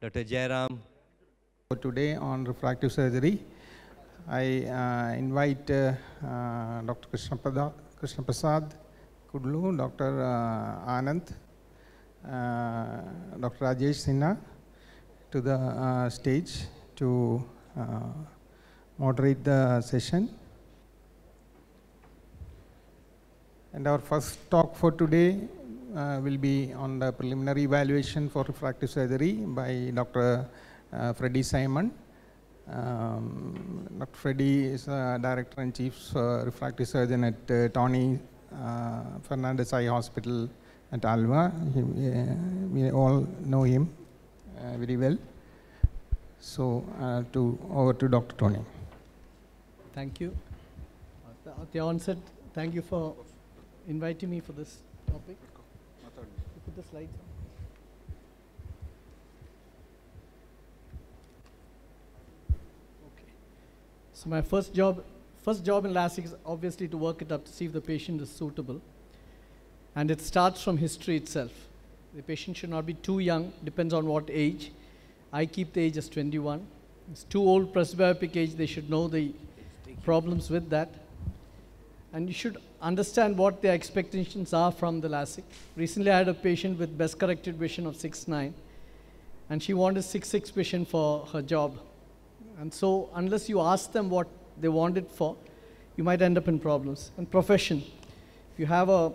Dr. JAYARAM. Today on refractive surgery, I invite Dr. Krishna Prasad Kudlu, Dr. Anand, Dr. Rajesh Sinha to the stage to moderate the session. And our first talk for today will be on the preliminary evaluation for refractive surgery by Dr. Freddie Simon. Dr. Freddie is Director and Chief Refractive Surgeon at Tony Fernandez Eye Hospital at Alva. We all know him very well. So over to Dr. Tony. Thank you. At the onset, thank you for inviting me for this topic. You put the slides on. Okay. So my first job in LASIK is obviously to work it up to see if the patient is suitable. And it starts from history itself. The patient should not be too young, depends on what age. I keep the age as 21. It's too old, presbyopic age, they should know the problems with that. And you should understand what their expectations are from the LASIK. Recently I had a patient with best corrected vision of 6.9 and she wanted 6.6 vision for her job. And so unless you ask them what they want it for, you might end up in problems. And profession, if you have a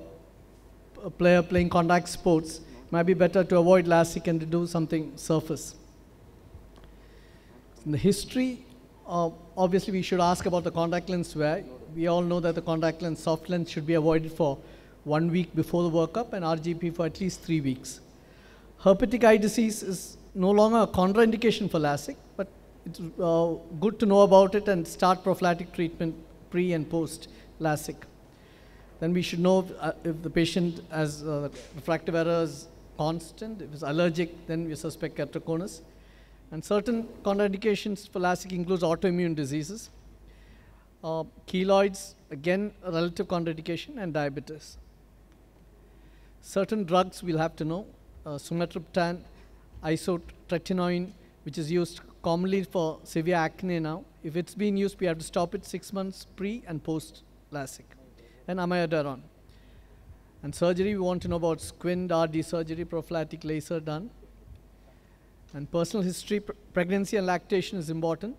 player playing contact sports, it might be better to avoid LASIK and to do something surface. In the history, obviously we should ask about the contact lens wear. We all know that the contact lens, soft lens should be avoided for 1 week before the workup and RGP for at least 3 weeks. Herpetic eye disease is no longer a contraindication for LASIK, but it's good to know about it and start prophylactic treatment pre and post LASIK. Then we should know if the patient has refractive error is constant, if it's allergic, then we suspect keratoconus. And certain contraindications for LASIK includes autoimmune diseases. Keloids, again, a relative contraindication, and diabetes. Certain drugs we'll have to know, sumatriptan, isotretinoin, which is used commonly for severe acne now. If it's being used, we have to stop it 6 months pre and post LASIK. And amiodarone. And surgery, we want to know about squint, RD surgery, prophylactic laser done. And personal history, pregnancy and lactation is important.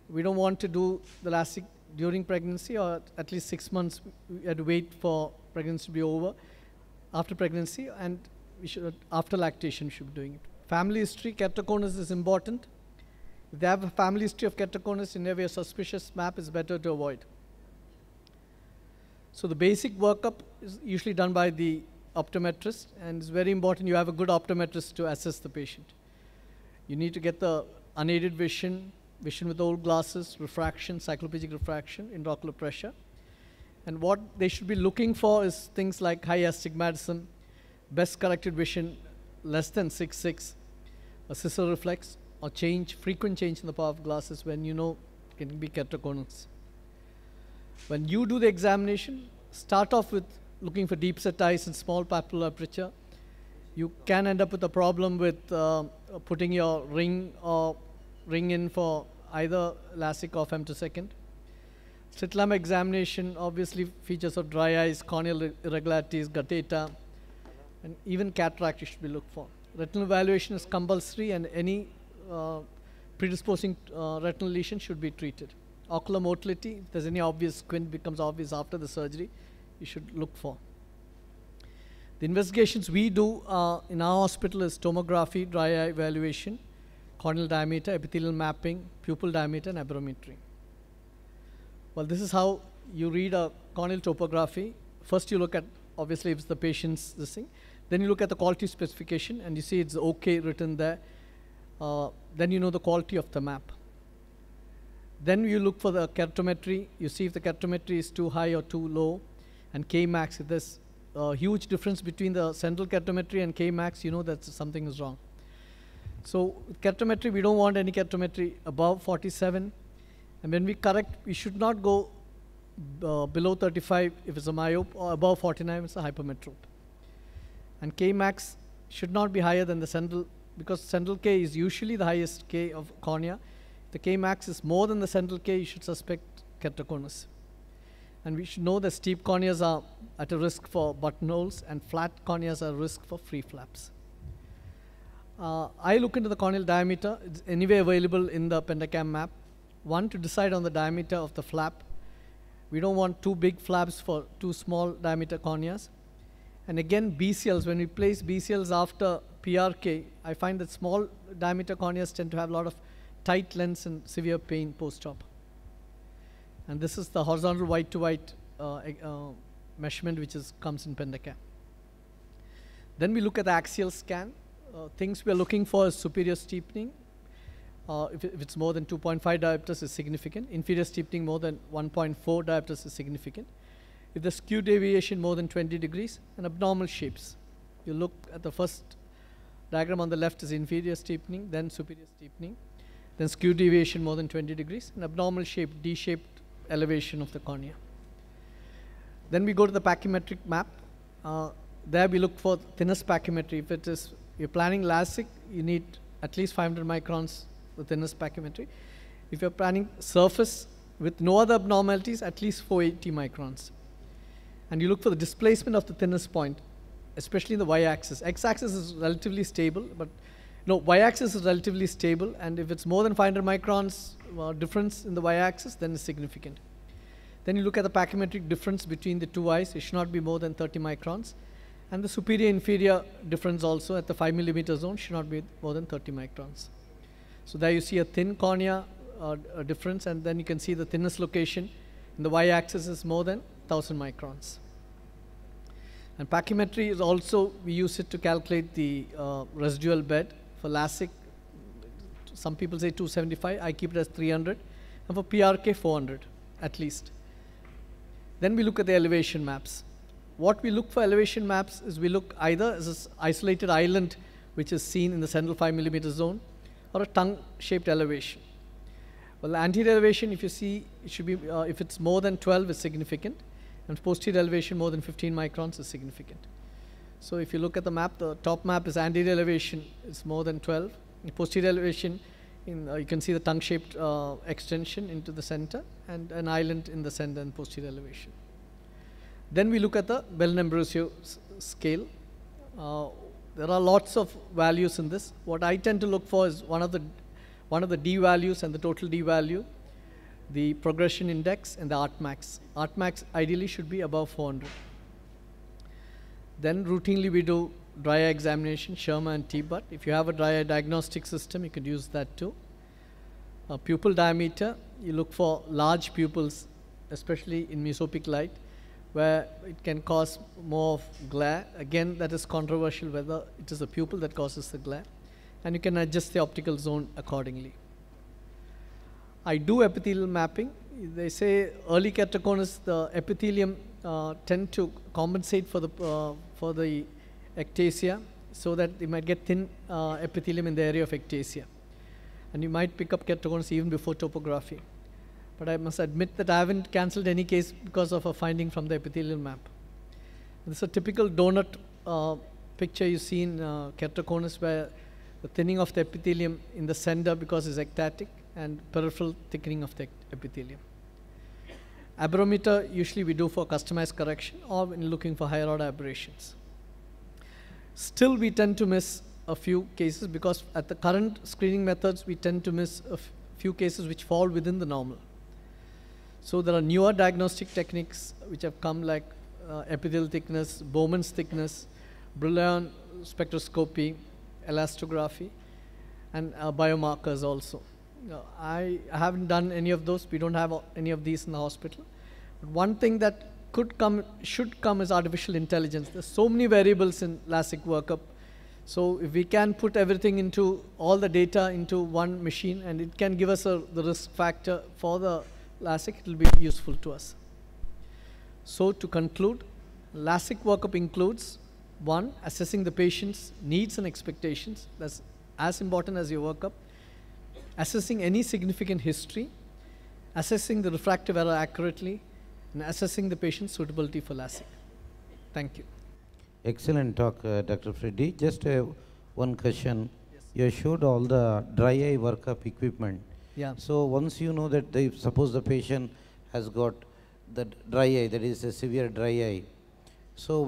We don't want to do the LASIK during pregnancy or at least 6 months. We had to wait for pregnancy to be over. After pregnancy and we should, after lactation, we should be doing it. Family history, keratoconus is important. If they have a family history of keratoconus, in every suspicious map is better to avoid. So the basic workup is usually done by the optometrist, and it's very important you have a good optometrist to assess the patient. You need to get the unaided vision, vision with old glasses, refraction, cycloplegic refraction, intraocular pressure. And what they should be looking for is things like high astigmatism, best corrected vision less than 6.6, a scissor reflex, or frequent change in the power of glasses when you know it can be keratoconus. When you do the examination, start off with looking for deep set eyes and small papillary aperture. You can end up with a problem with putting your ring in for either LASIK or femtosecond. Slit lamp examination obviously features of dry eyes, corneal irregularities, guttata, and even cataract you should be looked for. Retinal evaluation is compulsory and any predisposing retinal lesion should be treated. Ocular motility, if there's any obvious squint becomes obvious after the surgery, you should look for. The investigations we do in our hospital is tomography, dry eye evaluation, corneal diameter, epithelial mapping, pupil diameter, and aberrometry. Well, this is how you read a corneal topography. First you look at, obviously, if it's the patient's this thing. Then you look at the quality specification, and you see it's okay written there. Then you know the quality of the map. Then you look for the keratometry. You see if the keratometry is too high or too low. And Kmax, if there's a huge difference between the central keratometry and Kmax, you know that something is wrong. So with keratometry, we don't want any keratometry above 47. And when we correct, we should not go below 35 if it's a myope, or above 49 if it's a hypermetrope. And Kmax should not be higher than the central because central K is usually the highest K of cornea. If the K max is more than the central K, you should suspect keratoconus. And we should know that steep corneas are at a risk for buttonholes and flat corneas are at risk for free flaps. I look into the corneal diameter. It's anyway available in the Pentacam map. One, to decide on the diameter of the flap. We don't want too big flaps for too small diameter corneas. And again, BCLs, when we place BCLs after PRK, I find that small diameter corneas tend to have a lot of tight lens and severe pain post-op. And this is the horizontal white to white measurement which comes in Pentacam. Then we look at the axial scan. Things we are looking for is superior steepening. If it's more than 2.5 diopters is significant. Inferior steepening more than 1.4 diopters is significant. If the skew deviation more than 20 degrees, and abnormal shapes. You look at the first diagram on the left is inferior steepening, then superior steepening, then skew deviation more than 20 degrees, and abnormal shape, D-shaped elevation of the cornea. Then we go to the pachymetric map. There we look for thinnest pachymetry. If it is, you're planning LASIK, you need at least 500 microns, the thinnest pachymetry. If you're planning surface with no other abnormalities, at least 480 microns. And you look for the displacement of the thinnest point, especially in the y-axis. X-axis is relatively stable, but no, y-axis is relatively stable, and if it's more than 500 microns difference in the y-axis, then it's significant. Then you look at the pachymetric difference between the two eyes. It should not be more than 30 microns. And the superior-inferior difference also at the 5 millimeter zone should not be more than 30 microns. So there you see a thin cornea difference, and then you can see the thinnest location in the y-axis is more than 1000 microns. And pachymetry is also, we use it to calculate the residual bed. For LASIK, some people say 275, I keep it as 300, and for PRK 400 at least. Then we look at the elevation maps. What we look for elevation maps is we look either as an isolated island which is seen in the central 5 millimeter zone, or a tongue-shaped elevation. Well, the anterior elevation, if you see, it should be, if it's more than 12 is significant, and posterior elevation more than 15 microns is significant. So if you look at the map, the top map is anterior elevation is more than 12. The posterior elevation, you can see the tongue-shaped extension into the center, and an island in the center and posterior elevation. Then we look at the Bell-Ambrosio scale. There are lots of values in this. What I tend to look for is one of the D values and the total D value, the progression index, and the artmax. Artmax ideally should be above 400. Then routinely we do dry eye examination, Sherma and T-Butt. If you have a dry eye diagnostic system, you could use that too. Pupil diameter, you look for large pupils, especially in mesopic light, where it can cause more of glare. Again, that is controversial whether it is the pupil that causes the glare. And you can adjust the optical zone accordingly. I do epithelial mapping. They say early keratoconus, the epithelium tend to compensate for the ectasia, so that they might get thin epithelium in the area of ectasia. And you might pick up keratoconus even before topography. But I must admit that I haven't cancelled any case because of a finding from the epithelial map. This is a typical donut picture you see in keratoconus, where the thinning of the epithelium in the center because it's ectatic, and peripheral thickening of the epithelium. Aberrometer usually we do for customized correction or when looking for higher order aberrations. Still we tend to miss a few cases because at the current screening methods we tend to miss a few cases which fall within the normal. So there are newer diagnostic techniques which have come, like epithelial thickness, Bowman's thickness, Brillouin spectroscopy, elastography, and biomarkers also. I haven't done any of those. We don't have any of these in the hospital. But one thing that could come, should come, is artificial intelligence. There's so many variables in LASIK workup. So if we can put everything into, all the data into one machine, and it can give us the risk factor for the LASIK, it will be useful to us. So to conclude, LASIK workup includes: 1, assessing the patient's needs and expectations. That's as important as your workup. Assessing any significant history, assessing the refractive error accurately, and assessing the patient's suitability for LASIK. Thank you. Excellent talk, Dr. Freddy. Just one question. Yes. you showed all the dry eye workup equipment. Yeah. So once you know that, suppose the patient has got the dry eye, that is a severe dry eye. So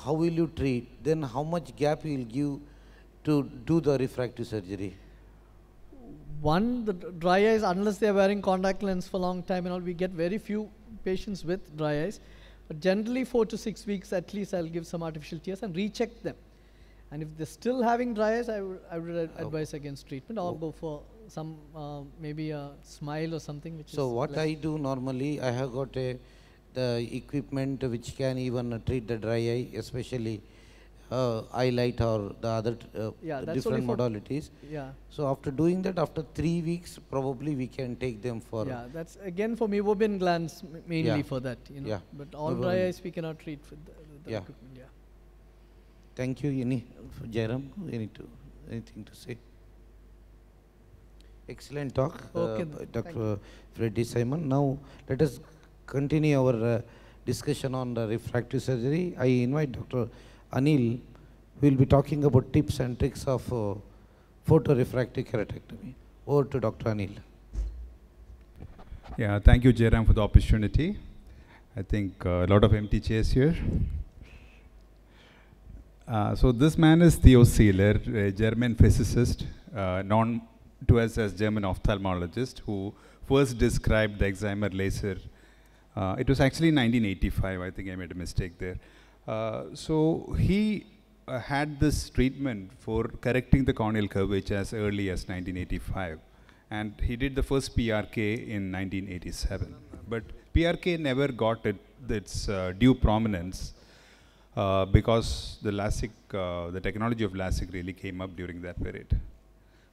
how will you treat? Then how much gap you will give to do the refractive surgery? One, the dry eyes, unless they are wearing contact lens for a long time and all, we get very few patients with dry eyes. But generally 4 to 6 weeks at least I'll give some artificial tears and recheck them. And if they're still having dry eyes, I would advise against treatment or go for some maybe a smile or something. So what I do normally, I have got the equipment which can even treat the dry eye, especially eye light or the other different modalities. Yeah. So after doing that, after 3 weeks, probably we can take them for. Yeah, that's again for meibomian glands mainly for that. You know. Yeah. But all dry eyes we cannot treat with the equipment. Yeah. Thank you, JAYARAM. Anything to say? Excellent talk, Dr. Freddy Simon. Now let us continue our discussion on the refractive surgery. I invite Dr. Anil, who will be talking about tips and tricks of photorefractive keratectomy. Over to Dr. Anil. Yeah, thank you, JAYARAM, for the opportunity. I think a lot of empty chairs here. So this man is Theo Seeler, a German physicist, known to us as German ophthalmologist, who first described the excimer laser. It was actually 1985, I think I made a mistake there. So he had this treatment for correcting the corneal curvature as early as 1985. And he did the first PRK in 1987. But PRK never got its due prominence because the LASIK, the technology of LASIK really came up during that period.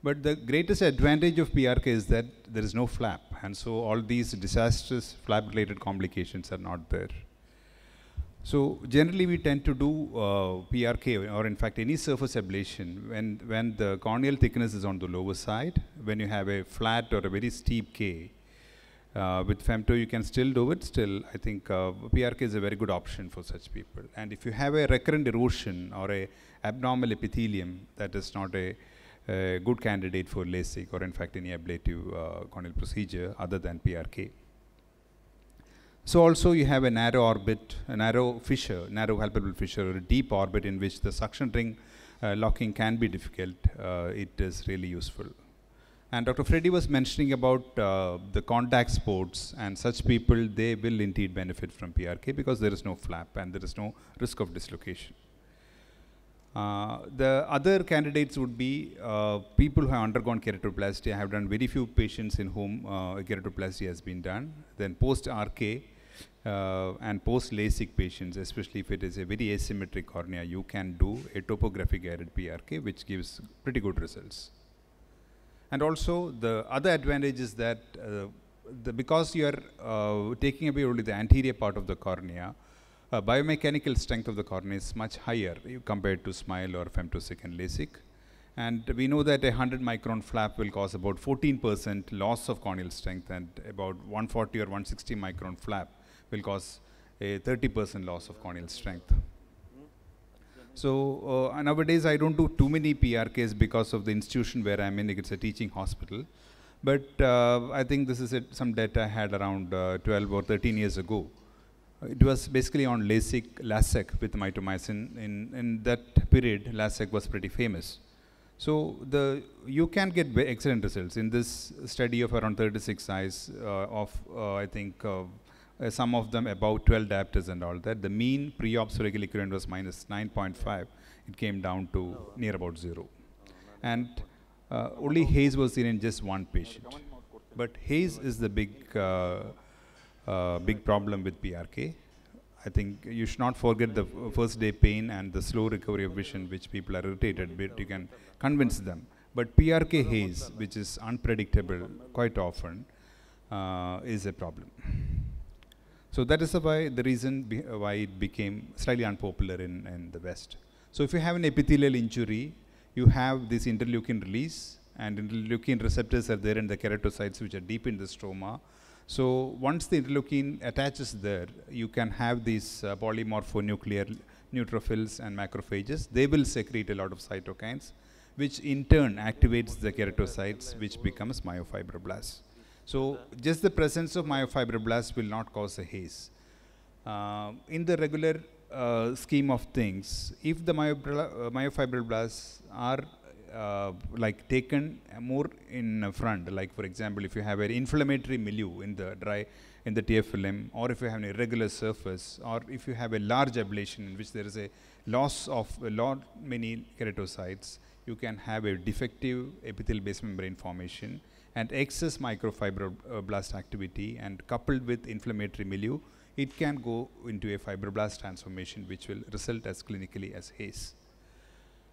But the greatest advantage of PRK is that there is no flap, and so all these disastrous flap-related complications are not there. So generally we tend to do PRK, or in fact any surface ablation, when the corneal thickness is on the lower side, when you have a flat or a very steep K. With femto you can still do it. Still, I think PRK is a very good option for such people. And if you have a recurrent erosion or a abnormal epithelium, that is not a good candidate for LASIK or in fact any ablative corneal procedure other than PRK. So also you have a narrow orbit, a narrow fissure, narrow palpable fissure, or a deep orbit in which the suction ring locking can be difficult. It is really useful. And Dr. Freddy was mentioning about the contact sports, and such people, they will indeed benefit from PRK because there is no flap and there is no risk of dislocation. The other candidates would be people who have undergone keratoplasty. I have done very few patients in whom keratoplasty has been done. Then post-RK and post-LASIK patients, especially if it is a very asymmetric cornea, you can do a topographic guided PRK, which gives pretty good results. And also the other advantage is that because you are taking away only the anterior part of the cornea, biomechanical strength of the cornea is much higher compared to SMILE or femtosec and LASIK. And we know that a 100 micron flap will cause about 14% loss of corneal strength, and about 140 or 160 micron flap will cause a 30% loss of corneal strength. So nowadays I don't do too many PRKs because of the institution where I'm in. It's a teaching hospital. But I think this is some data I had around 12 or 13 years ago. It was basically on LASIK with mitomycin. In that period, LASIK was pretty famous. So you can get excellent results. In this study of around 36 eyes, I think some of them about 12 diopters and all that, the mean pre-op surgical equivalent was minus 9.5. It came down to near about 0. And only haze was seen in just one patient. But haze is the big problem with PRK. I think you should not forget the first day pain and the slow recovery of vision, which people are irritated with. You can convince them. But PRK haze, which is unpredictable quite often, is a problem. So that is the reason why it became slightly unpopular in the West. So if you have an epithelial injury, you have this interleukin release, and interleukin receptors are there in the keratocytes, which are deep in the stroma. So once the interleukin attaches there, you can have these polymorphonuclear neutrophils and macrophages. They will secrete a lot of cytokines, which in turn activates the keratocytes, which becomes myofibroblasts. So just the presence of myofibroblasts will not cause a haze. In the regular scheme of things, if the myofibroblasts are like taken more in front, like for example, if you have an inflammatory milieu in the tear film, or if you have an irregular surface, or if you have a large ablation in which there is a loss of many keratocytes, you can have a defective epithelial basement membrane formation and excess microfibroblast activity, and coupled with inflammatory milieu, it can go into a fibroblast transformation which will result as clinically as haze.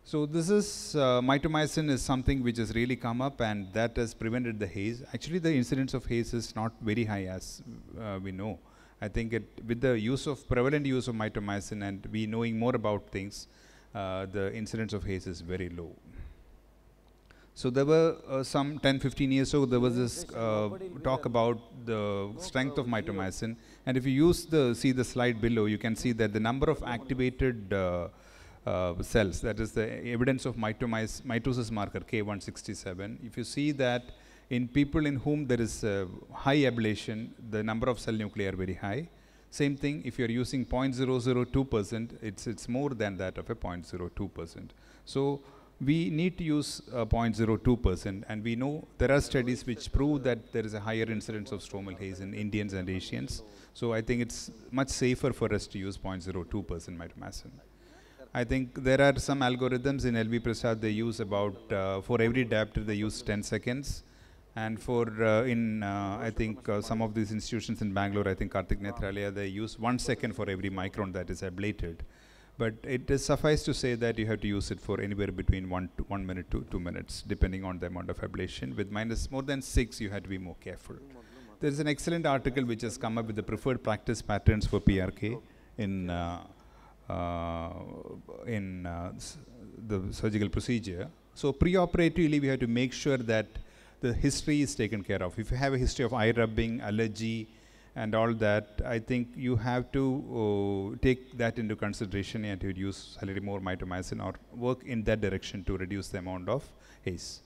So this is, mitomycin is something which has really come up, and that has prevented the haze. Actually the incidence of haze is not very high, as we know. I think with the prevalent use of mitomycin and we knowing more about things, the incidence of haze is very low. So there were some 10-15 years ago, there was this talk about the strength of mitomycin, and if you see the slide below, you can see that the number of activated cells, that is the evidence of mitosis marker K167. If you see that in people in whom there is high ablation, the number of cell nuclei are very high. Same thing, if you are using 0.002%, it's more than that of a 0.02%. So we need to use 0.02%, and we know there are studies which prove that there is a higher incidence of stromal haze in Indians and Asians. So I think it's much safer for us to use 0.02% mitomycin. I think there are some algorithms in LV Prasad, they use about, for every diopter they use 10 seconds. And for, I think some of these institutions in Bangalore, I think Karthik Nethralaya, they use 1 second for every micron that is ablated. But it is suffice to say that you have to use it for anywhere between 1 minute to 2 minutes, depending on the amount of ablation. With more than 6, you have to be more careful. There is an excellent article which has come up with the preferred practice patterns for PRK in the surgical procedure. So preoperatively, we have to make sure that the history is taken care of. If you have a history of eye rubbing, allergy, and all that, I think you have to take that into consideration and to use a little more mitomycin or work in that direction to reduce the amount of haze.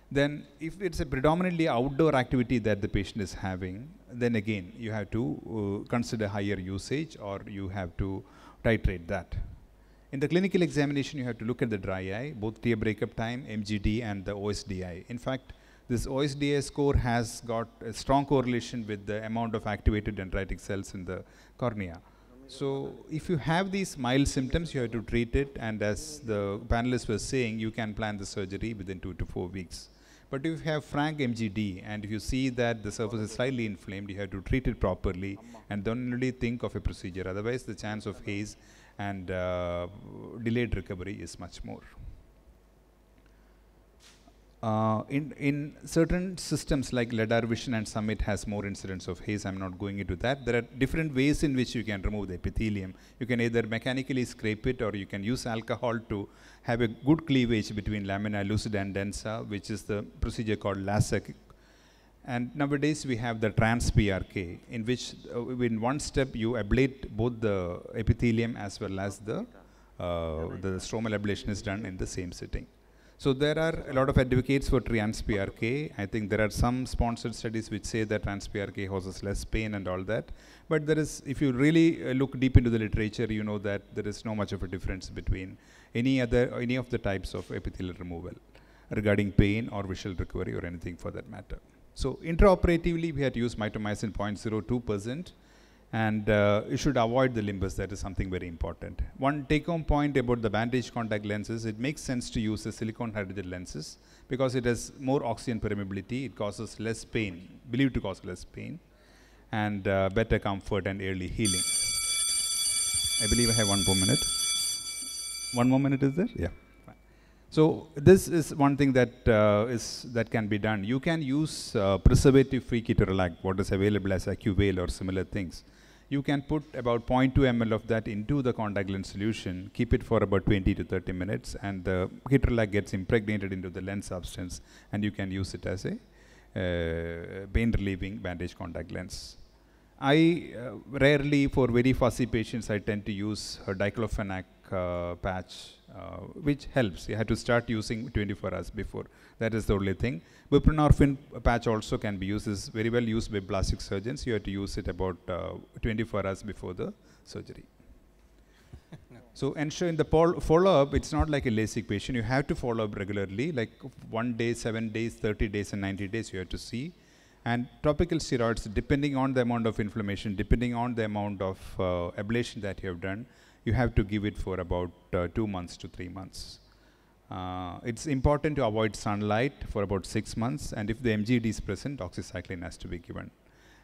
Then if it's a predominantly outdoor activity that the patient is having, then again you have to consider higher usage, or you have to titrate that. In the clinical examination, you have to look at the dry eye, both tear breakup time, MGD, and the OSDI. In fact, this OSDI score has got a strong correlation with the amount of activated dendritic cells in the cornea. So if you have these mild symptoms, you have to treat it, and as the panelists were saying, you can plan the surgery within 2 to 4 weeks. But if you have frank MGD, and if you see that the surface is slightly inflamed, you have to treat it properly and don't only think of a procedure. Otherwise, the chance of haze and delayed recovery is much more. In certain systems like LiDAR Vision and Summit has more incidence of haze. I'm not going into that. There are different ways in which you can remove the epithelium. You can either mechanically scrape it, or you can use alcohol to have a good cleavage between lamina lucida and densa, which is the procedure called LASIK. And nowadays we have the trans-PRK, in which in one step you ablate both the epithelium as well as the stromal ablation is done in the same sitting. So there are a lot of advocates for trans-PRK. I think there are some sponsored studies which say that trans-PRK causes less pain and all that. But there is, if you really look deep into the literature, you know that there is no much of a difference between any of the types of epithelial removal regarding pain or visual recovery or anything for that matter. So intraoperatively, we had to use mitomycin 0.02%. And you should avoid the limbus. That is something very important. One take-home point about the bandage contact lenses, it makes sense to use the silicone hydrogel lenses because it has more oxygen permeability, it causes less pain, believed to cause less pain, and better comfort and early healing. I believe I have 1 more minute. 1 more minute is there? Yeah. Fine. So this is one thing that that can be done. You can use preservative-free ketorolac, what is available as AccuVeil or similar things. You can put about 0.2 ml of that into the contact lens solution, keep it for about 20 to 30 minutes, and the ketorolac gets impregnated into the lens substance, and you can use it as a pain-relieving bandage contact lens. I rarely, for very fussy patients, I tend to use a diclofenac patch, which helps. You have to start using 24 hours before. That is the only thing. Buprenorphine patch also can be used. Is very well used by plastic surgeons. You have to use it about 24 hours before the surgery. So ensure in the follow-up, it's not like a LASIK patient. You have to follow up regularly, like 1 day, 7 days, 30 days, and 90 days you have to see. And topical steroids, depending on the amount of inflammation, depending on the amount of ablation that you have done, you have to give it for about 2 months to 3 months. It's important to avoid sunlight for about 6 months, and if the MGD is present, doxycycline has to be given.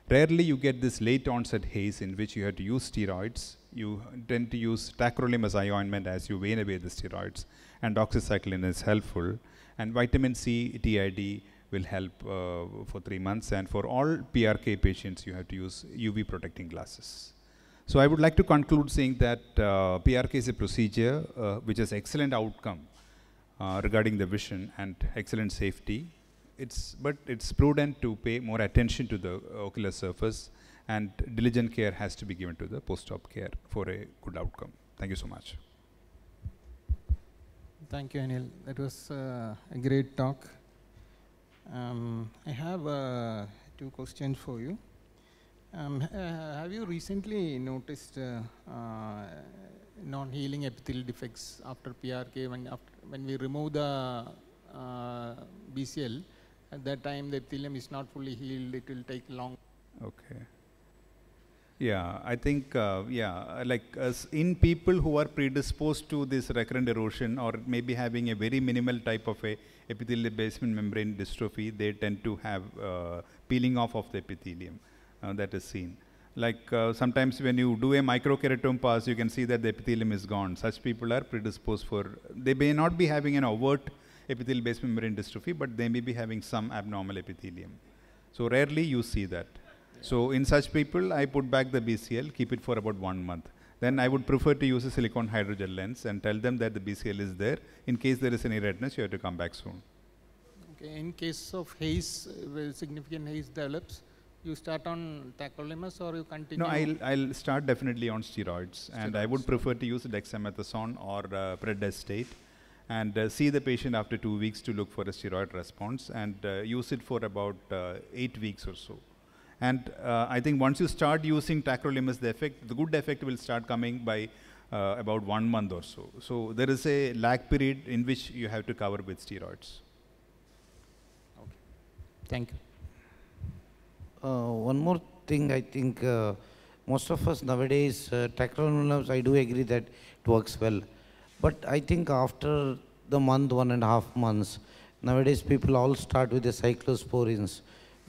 Rarely you get this late onset haze in which you have to use steroids. You tend to use tacrolimus eye ointment as you wane away the steroids, and doxycycline is helpful. And vitamin C, TID will help for 3 months, and for all PRK patients you have to use UV protecting glasses. So I would like to conclude saying that PRK is a procedure which has excellent outcome regarding the vision and excellent safety. But it's prudent to pay more attention to the ocular surface, and diligent care has to be given to the post-op care for a good outcome. Thank you so much. Thank you, Anil. That was a great talk. I have 2 questions for you. Have you recently noticed non-healing epithelial defects after PRK when we remove the BCL? At that time, the epithelium is not fully healed. It will take long. Okay. Yeah, I think, in people who are predisposed to this recurrent erosion or maybe having a very minimal type of a epithelial basement membrane dystrophy, they tend to have peeling off of the epithelium that is seen. Sometimes when you do a microkeratome pass, you can see that the epithelium is gone. Such people are predisposed they may not be having an overt epithelial basement membrane dystrophy, but they may be having some abnormal epithelium. So rarely you see that. So in such people, I put back the BCL, keep it for about 1 month. Then I would prefer to use a silicone hydrogel lens and tell them that the BCL is there. In case there is any redness, you have to come back soon. Okay. In case of haze, where significant haze develops, you start on tacrolimus or you continue? No, I'll start definitely on steroids. And I would prefer to use dexamethasone or predestate, and see the patient after 2 weeks to look for a steroid response, and use it for about 8 weeks or so. And I think once you start using tacrolimus, the good effect will start coming by about 1 month or so. So there is a lag period in which you have to cover with steroids. Okay. Thank you. One more thing, I think most of us nowadays, tacrolimus, I do agree that it works well. But I think after the month, 1.5 months, nowadays people all start with the cyclosporins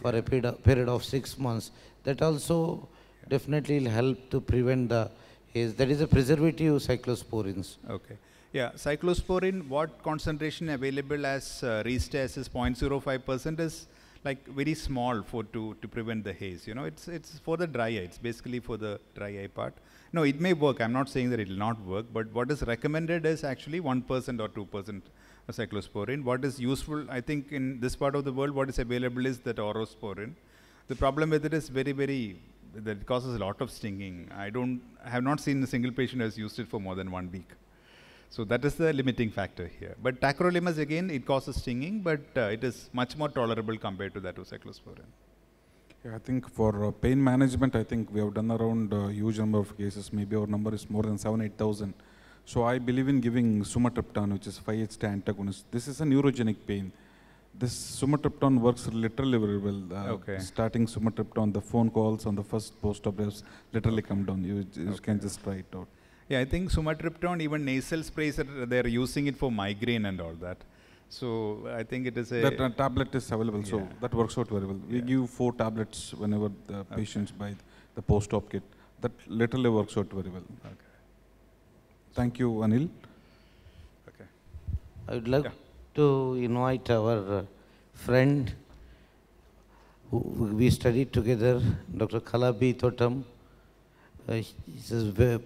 for a period of 6 months. That also definitely will help to prevent the haze. That is a preservative cyclosporins. Okay. Yeah, cyclosporin, what concentration available as Restase is 0.05% is like very small to prevent the haze. You know, it's for the dry eye. It's basically for the dry eye part. No, it may work. I'm not saying that it will not work, but what is recommended is actually 1% or 2% cyclosporin. What is useful, I think, in this part of the world, what is available is that orosporin. The problem with it is that it causes a lot of stinging. I have not seen a single patient who has used it for more than 1 week. So that is the limiting factor here. But tacrolimus, again, it causes stinging, but it is much more tolerable compared to that of cyclosporin. Yeah, I think for pain management, I think we have done around a huge number of cases. Maybe our number is more than 7,000-8,000. So I believe in giving sumatriptan, which is 5-HT antagonist. This is a neurogenic pain. This sumatriptan works literally very well. Okay. Starting sumatriptan, the phone calls on the first post-op literally come down. You can just try it out. Yeah, I think sumatriptan, even nasal sprays, they're using it for migraine and all that. So I think it is a... That tablet is available, yeah. So that works out very well. We give 4 tablets whenever the patients buy the post-op kit. That literally works out very well. Okay. Thank you, Anil. Okay. I would like to invite our friend who we studied together, Dr. Kalabi Thotam. He has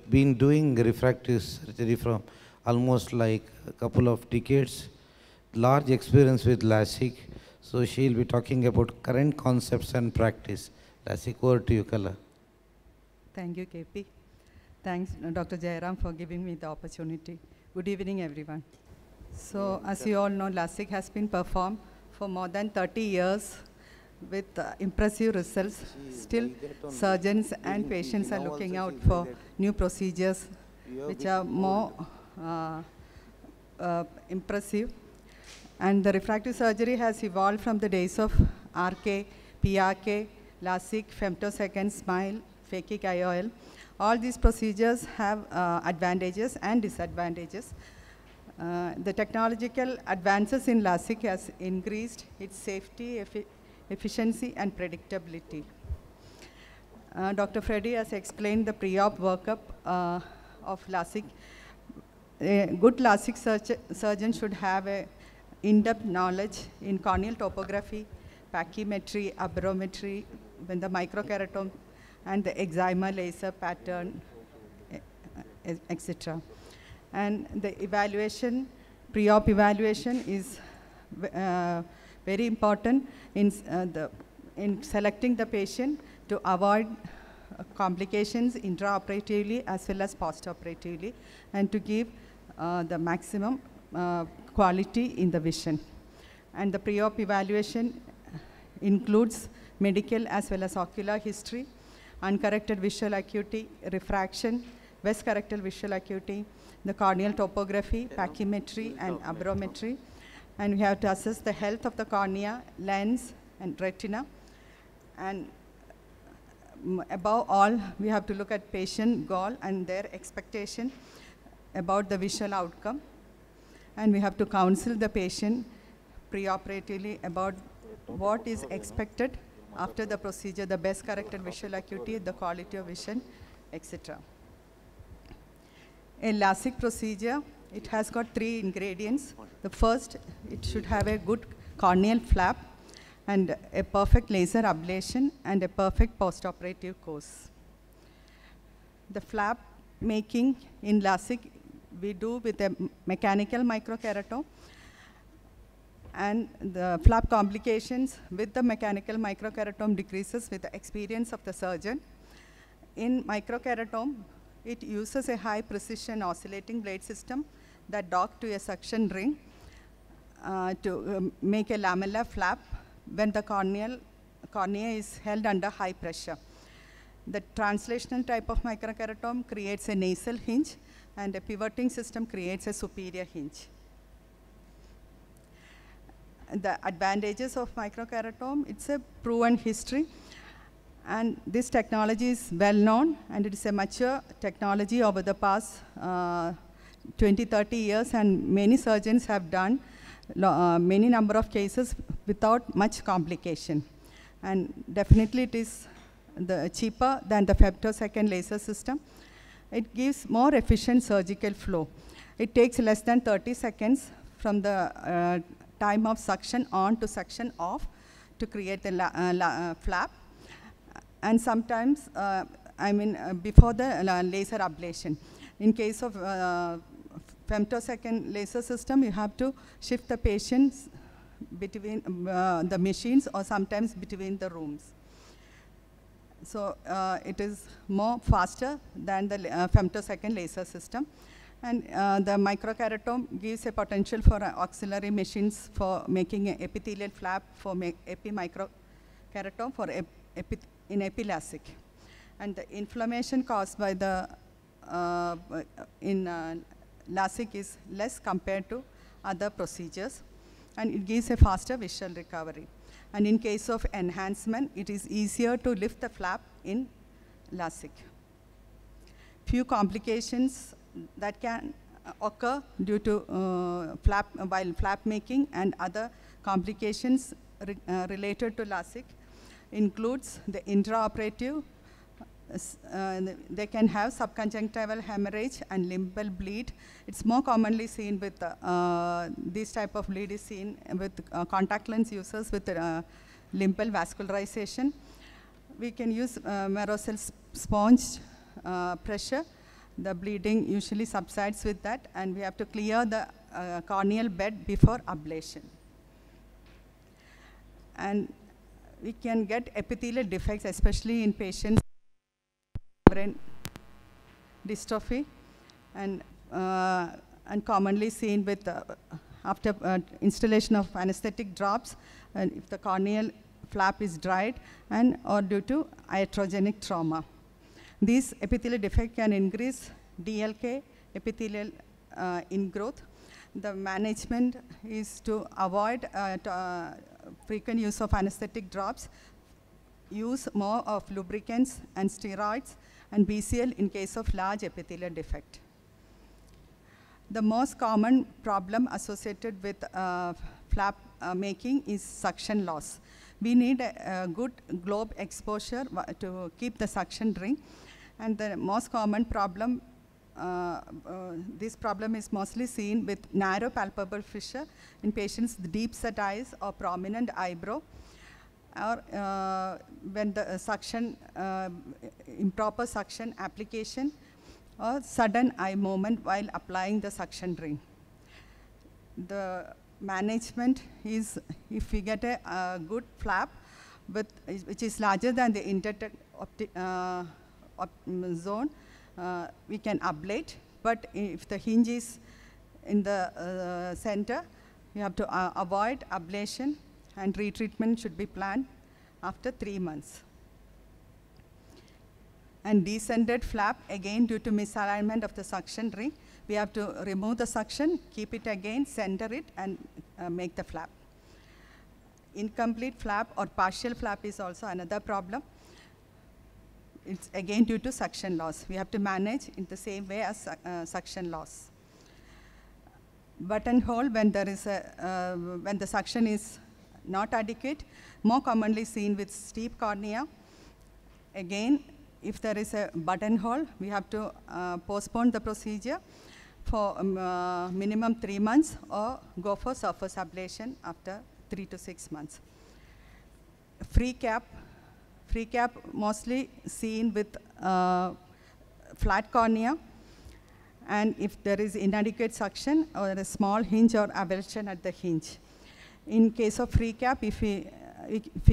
been doing refractive surgery from almost like a couple of decades. Large experience with LASIK. So she'll be talking about current concepts and practice. LASIK, over to you, Kala. Thank you, KP. Thanks, Dr. Jayaram, for giving me the opportunity. Good evening, everyone. So, as you all know, LASIK has been performed for more than 30 years with impressive results. Still, surgeons and patients are looking out for new procedures which are more impressive. And the refractive surgery has evolved from the days of RK, PRK, LASIK, femtosecond, SMILE, phakic IOL. All these procedures have advantages and disadvantages. The technological advances in LASIK has increased its safety, efficiency, and predictability. Dr. Freddy has explained the pre-op workup of LASIK. A good LASIK surgeon should have a in-depth knowledge in corneal topography, pachymetry, aberrometry, when the microkeratome and the excimer laser pattern, etc. And the evaluation, pre-op evaluation is very important in selecting the patient to avoid complications intraoperatively as well as postoperatively, and to give the maximum quality in the vision. And the pre-op evaluation includes medical as well as ocular history, uncorrected visual acuity, refraction, best corrected visual acuity, the corneal topography, pachymetry, and aberrometry. And we have to assess the health of the cornea, lens, and retina. And above all, we have to look at patient goal and their expectation about the visual outcome. And we have to counsel the patient preoperatively about what is expected after the procedure, the best corrected visual acuity, the quality of vision, etc. A LASIK procedure, it has got 3 ingredients. The first, it should have a good corneal flap and a perfect laser ablation and a perfect postoperative course. The flap making in LASIK, we do with a mechanical microkeratome, and the flap complications with the mechanical microkeratome decreases with the experience of the surgeon. In microkeratome, it uses a high precision oscillating blade system that dock to a suction ring to make a lamellar flap when the cornea is held under high pressure. The translational type of microkeratome creates a nasal hinge, and a pivoting system creates a superior hinge. The advantages of microkeratome, it's a proven history, and this technology is well known, and it is a mature technology over the past 20-30 years, and many surgeons have done many number of cases without much complication. And definitely it is cheaper than the femtosecond laser system. It gives more efficient surgical flow. It takes less than 30 seconds from the time of suction on to suction off to create the flap. And sometimes, before the laser ablation. In case of femtosecond laser system, you have to shift the patients between the machines or sometimes between the rooms. So it is more faster than the femtosecond laser system. And the microkeratome gives a potential for auxiliary machines for making an epithelial flap for epimicrokeratome for in epiLASIK. And the inflammation caused by the LASIK is less compared to other procedures, and it gives a faster visual recovery. And in case of enhancement, it is easier to lift the flap in LASIK. Few complications that can occur due to while flap making, and other complications related to LASIK includes the intraoperative. They can have subconjunctival hemorrhage and limbal bleed. It's more commonly seen with this type of bleed is seen with contact lens users with limbal vascularization. We can use Merocell sponge pressure. The bleeding usually subsides with that, and we have to clear the corneal bed before ablation. And we can get epithelial defects, especially in patients brain dystrophy, and commonly seen with after installation of anesthetic drops, and if the corneal flap is dried, and or due to iatrogenic trauma. These epithelial defects can increase DLK, epithelial ingrowth. The management is to avoid frequent use of anesthetic drops, use more of lubricants and steroids, and BCL in case of large epithelial defect. The most common problem associated with flap making is suction loss. We need a good globe exposure to keep the suction ring. And the most common problem, this problem is mostly seen with narrow palpable fissure in patients with deep set eyes or prominent eyebrow, or when the suction, improper suction application, or sudden eye movement while applying the suction ring. The management is, if we get a good flap which is larger than the intended zone, we can ablate. But if the hinge is in the center, you have to avoid ablation, and retreatment should be planned after 3 months. And descended flap, again due to misalignment of the suction ring, we have to remove the suction, keep it again, center it, and make the flap. Incomplete flap or partial flap is also another problem. It's again due to suction loss. We have to manage in the same way as suction loss. Buttonhole, when there is when the suction is not adequate, more commonly seen with steep cornea. Again, if there is a buttonhole, we have to postpone the procedure for minimum 3 months, or go for surface ablation after 3 to 6 months. Free cap mostly seen with flat cornea, and if there is inadequate suction or a small hinge or avulsion at the hinge. In case of free cap, if we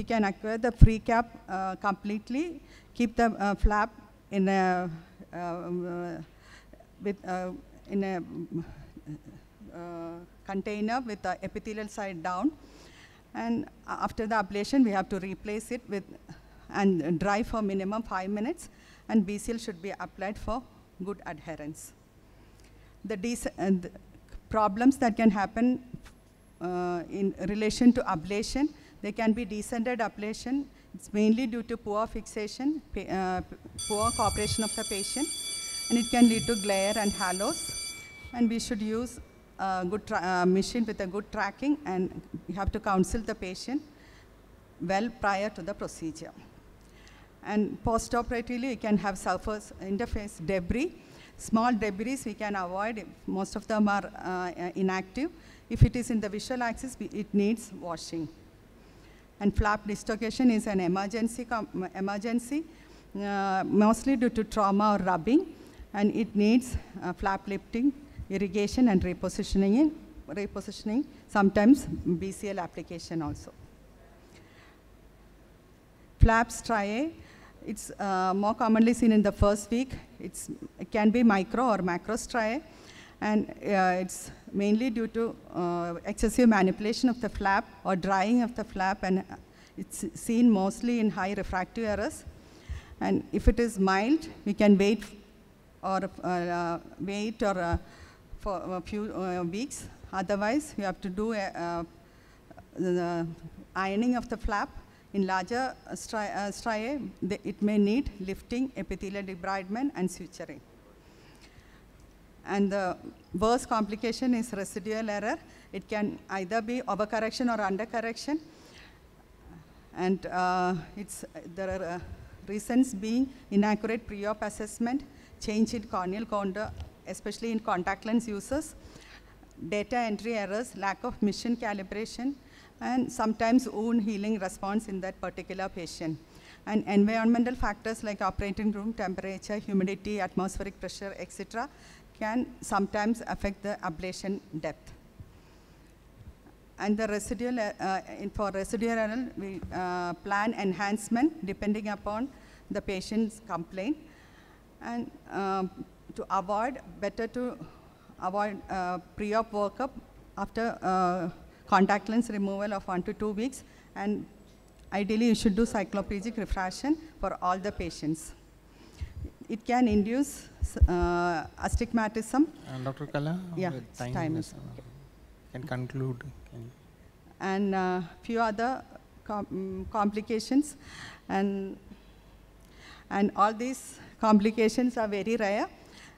can acquire the free cap completely, keep the flap in a container with the epithelial side down, and after the ablation we have to replace it with and dry for minimum 5 minutes, and BCL should be applied for good adherence. The problems that can happen in relation to ablation, they can be descended ablation. It's mainly due to poor fixation, poor cooperation of the patient, and it can lead to glare and halos. And we should use a good machine with a good tracking, and we have to counsel the patient well prior to the procedure. And post-operatively, we can have surface interface debris. Small debris we can avoid. Most of them are inactive. If it is in the visual axis, it needs washing. And flap dislocation is an emergency, mostly due to trauma or rubbing, and it needs flap lifting, irrigation, and repositioning, sometimes BCL application also. Flap striae, it's more commonly seen in the first week. It can be micro or macro striae, and it's mainly due to excessive manipulation of the flap or drying of the flap, and it's seen mostly in high refractive errors. And if it is mild, we can wait for a few weeks. Otherwise, we have to do the ironing of the flap. In larger striae, it may need lifting, epithelial debridement, and suturing. And the worst complication is residual error. It can either be overcorrection or undercorrection. And there are reasons being inaccurate pre-op assessment, change in corneal contour, especially in contact lens users, data entry errors, lack of mission calibration, and sometimes wound healing response in that particular patient. And environmental factors like operating room temperature, humidity, atmospheric pressure, etc., can sometimes affect the ablation depth. And the residual, for residual error, we plan enhancement depending upon the patient's complaint. And to avoid, better to avoid pre-op workup after contact lens removal of 1 to 2 weeks, and ideally you should do cycloplegic refraction for all the patients. It can induce astigmatism. Dr. Kala? Yeah, time is can conclude. And few other complications, and all these complications are very rare,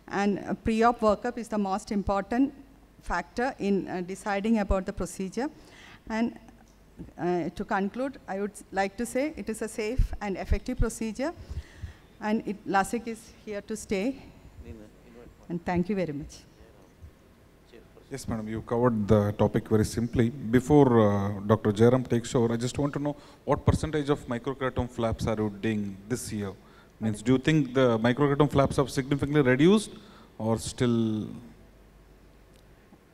and pre-op workup is the most important factor in deciding about the procedure. And to conclude, I would like to say it is a safe and effective procedure, and LASIK is here to stay. And thank you very much. Yes, madam, you covered the topic very simply. Before Dr. JAYARAM takes over, I just want to know what percentage of microceratum flaps are you doing this year? Means, do you think the microceratum flaps have significantly reduced, or still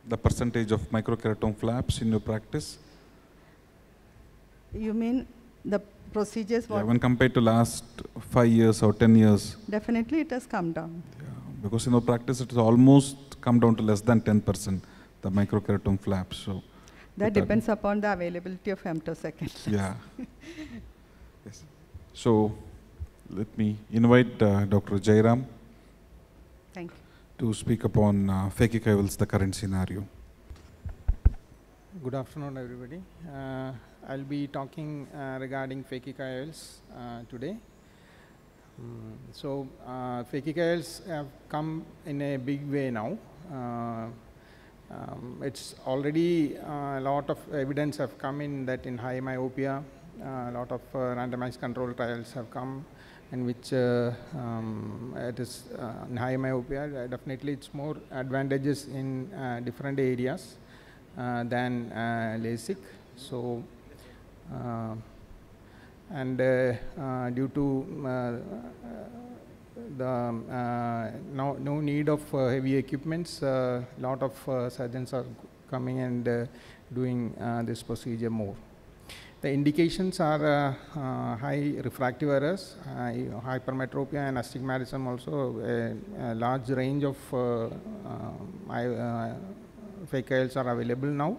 the percentage of microceratum flaps in your practice? You mean the procedures? Yeah, when compared to last 5 years or 10 years? Definitely it has come down. Yeah, because in our practice it has almost come down to less than 10%, the microceratum flaps. So that depends upon the availability of femtoseconds. Yeah. Yes. So let me invite Dr. JAYARAM. Thank you. To speak upon phakic IOLs, the current scenario. Good afternoon, everybody. I'll be talking regarding phakic IOLs today. So phakic IOLs have come in a big way now. It's already a lot of evidence have come in that in high myopia, a lot of randomized control trials have come in which it is in high myopia, definitely it's more advantageous in different areas than LASIK. So, due to the no need of heavy equipments, a lot of surgeons are coming and doing this procedure more. The indications are high refractive errors, hypermetropia and astigmatism also. A large range of phakic IOLs are available now.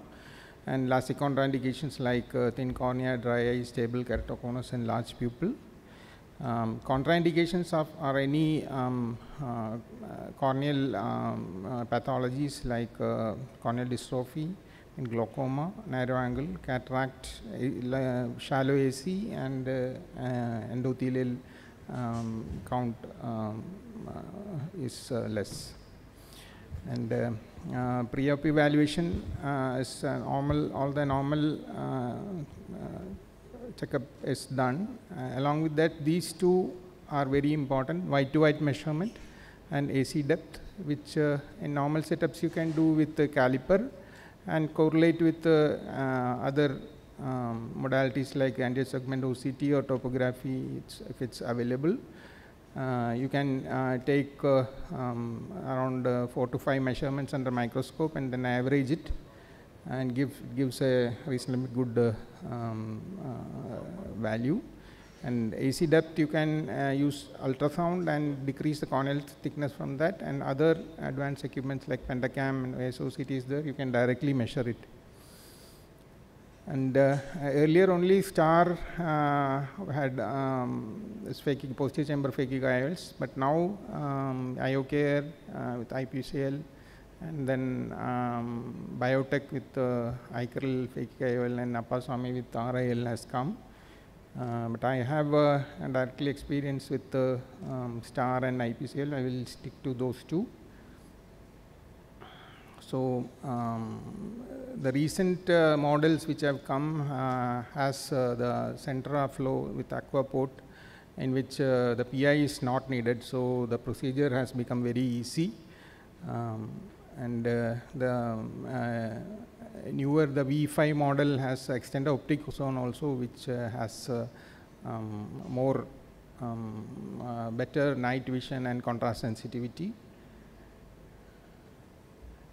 And LASIK contraindications like thin cornea, dry eye, stable keratoconus and large pupil. Contraindications are any corneal pathologies like corneal dystrophy, in glaucoma, narrow angle, cataract, shallow AC, and endothelial count is less. And pre-op evaluation is normal, all the normal checkup is done. Along with that, these two are very important, white-to-white measurement and AC depth, which in normal setups you can do with the caliper and correlate with other modalities like anterior segment OCT or topography if it's available. You can take around 4 to 5 measurements under microscope and then average it, and gives a reasonably good value. And AC depth, you can use ultrasound and decrease the corneal thickness from that, and other advanced equipments like pentacam and SOCT is there, you can directly measure it. And earlier only STAR had this posterior chamber phakic IOLs, but now IOCare with IPCL, and then Biotech with ICRL phakic IOL, and Appaswamy with RIL has come. But I have directly experience with STAR and IPCL. I will stick to those two. So the recent models which have come has the Centra flow with Aquaport, in which the PI is not needed. So the procedure has become very easy. And the newer, the V5 model has extended optic zone also, which has more better night vision and contrast sensitivity.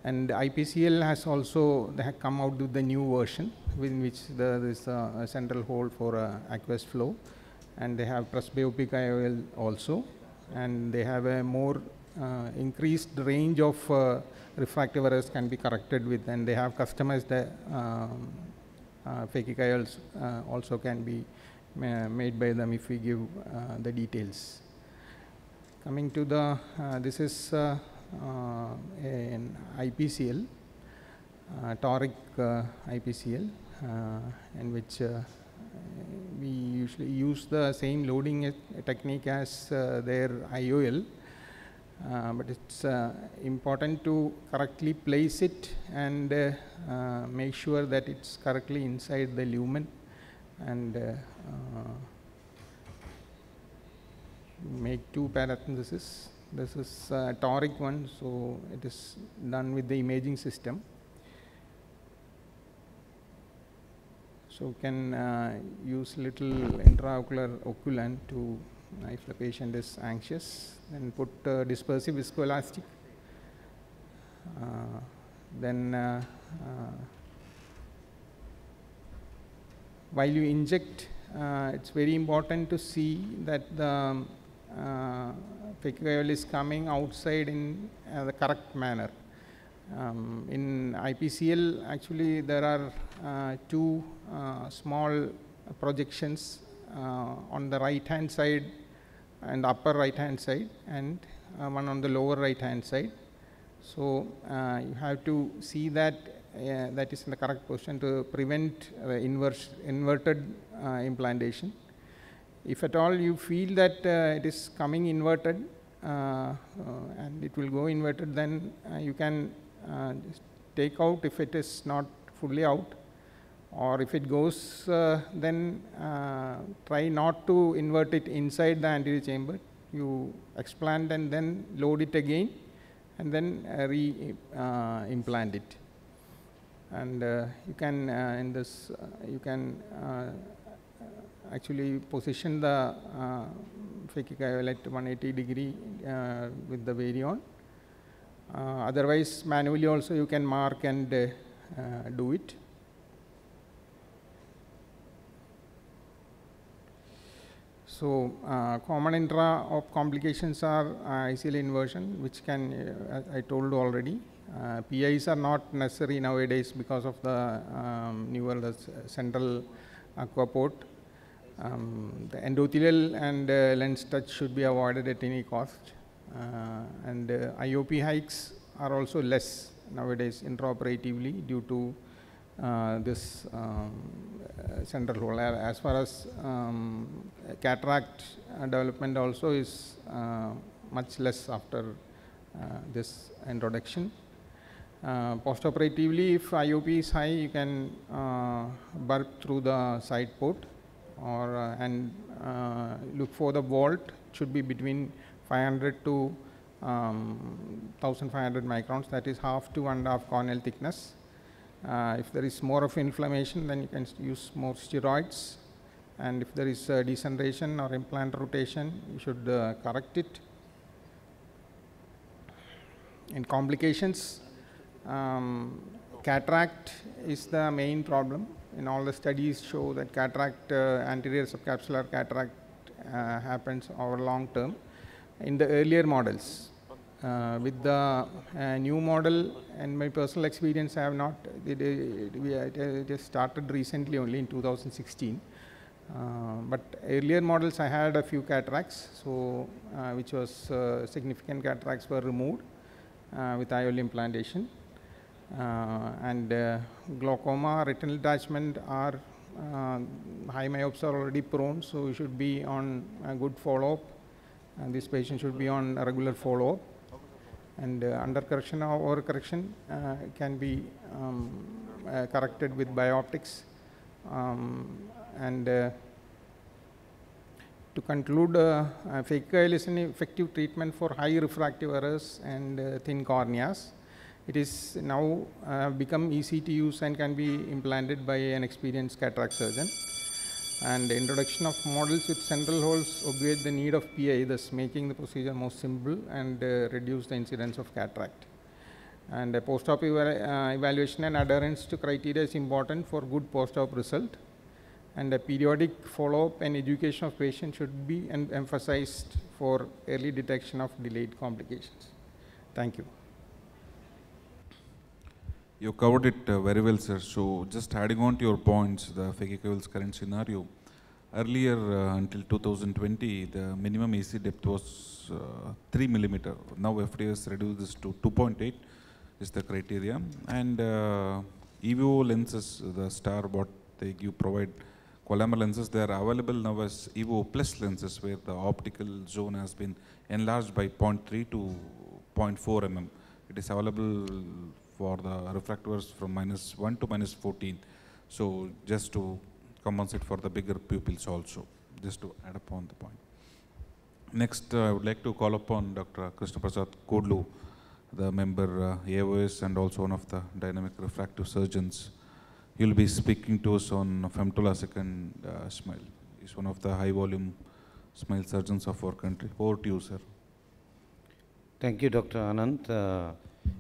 And IPCL has also, they have come out with the new version in which there is a central hole for aqueous flow, and they have presbyopic IOL also. and they have a more increased range of refractive errors can be corrected with, and they have customized phakic also can be made by them if we give the details. Coming to the, this is an IPCL, toric IPCL, in which we usually use the same loading technique as their IOL, but it's important to correctly place it and make sure that it's correctly inside the lumen, and make two paracentheses. This is a toric one, so it is done with the imaging system. So we can use little intraocular oculant to, if the patient is anxious, then put dispersive viscoelastic. Then while you inject, it's very important to see that the phakic IOL is coming outside in the correct manner. In IPCL, actually there are two small projections on the right hand side and upper right hand side, and one on the lower right hand side. So you have to see that that is in the correct position to prevent inverted implantation. If at all you feel that it is coming inverted and it will go inverted, then you can just take out if it is not fully out, or if it goes, then try not to invert it inside the anterior chamber. You explant and then load it again, and then re-implant it. And you can in this you can actually position the phakic IOL at 180 degree with the Varion. Otherwise, manually also you can mark and do it. So common intra-op complications are ICL inversion, which can, I told already. PIs are not necessary nowadays because of the newer central aquaport. The endothelial and lens touch should be avoided at any cost. And IOP hikes are also less nowadays intraoperatively due to this central hole. As far as cataract development also is much less after this introduction. Postoperatively, if IOP is high, you can burp through the side port, or and look for the vault. It should be between 500 to 1500 microns, that is half to 1.5 corneal thickness. If there is more of inflammation, then you can use more steroids, and if there is degeneration or implant rotation, you should correct it. In complications, cataract is the main problem. In all the studies show that cataract, anterior subcapsular cataract happens over long term. In the earlier models, with the new model, and my personal experience, I have not, it just started recently only in 2016. But earlier models I had a few cataracts, so which was significant cataracts were removed with IOL implantation. And glaucoma, retinal detachment are high myopes are already prone, so you should be on a good follow-up, and this patient should be on a regular follow-up. And under correction or over correction can be corrected with bioptics. And to conclude, phakic IOL is an effective treatment for high refractive errors and thin corneas. It is now become easy to use and can be implanted by an experienced cataract surgeon. And the introduction of models with central holes obviate the need of PI, thus making the procedure more simple and reduce the incidence of cataract. And post-op evaluation and adherence to criteria is important for good post-op result. and a periodic follow-up and education of patients should be emphasized for early detection of delayed complications. Thank you. You covered it very well, sir. So just adding on to your points, the Fekikavil's current scenario, earlier until 2020, the minimum AC depth was 3 millimeter. Now FDA has reduced this to 2.8 is the criteria. And EVO lenses, the star what they give provide columnar lenses, they are available now as EVO plus lenses where the optical zone has been enlarged by 0.3 to 0.4 mm. It is available for the refractors from -1 to -14. So just to compensate for the bigger pupils also, just to add upon the point. Next, I would like to call upon Dr. Krishna Prasad Kodlu, the member AOS and also one of the dynamic refractive surgeons. He will be speaking to us on femtoLASIK and SMILE. He's one of the high volume SMILE surgeons of our country. Over to you, sir. Thank you, Dr. Anant.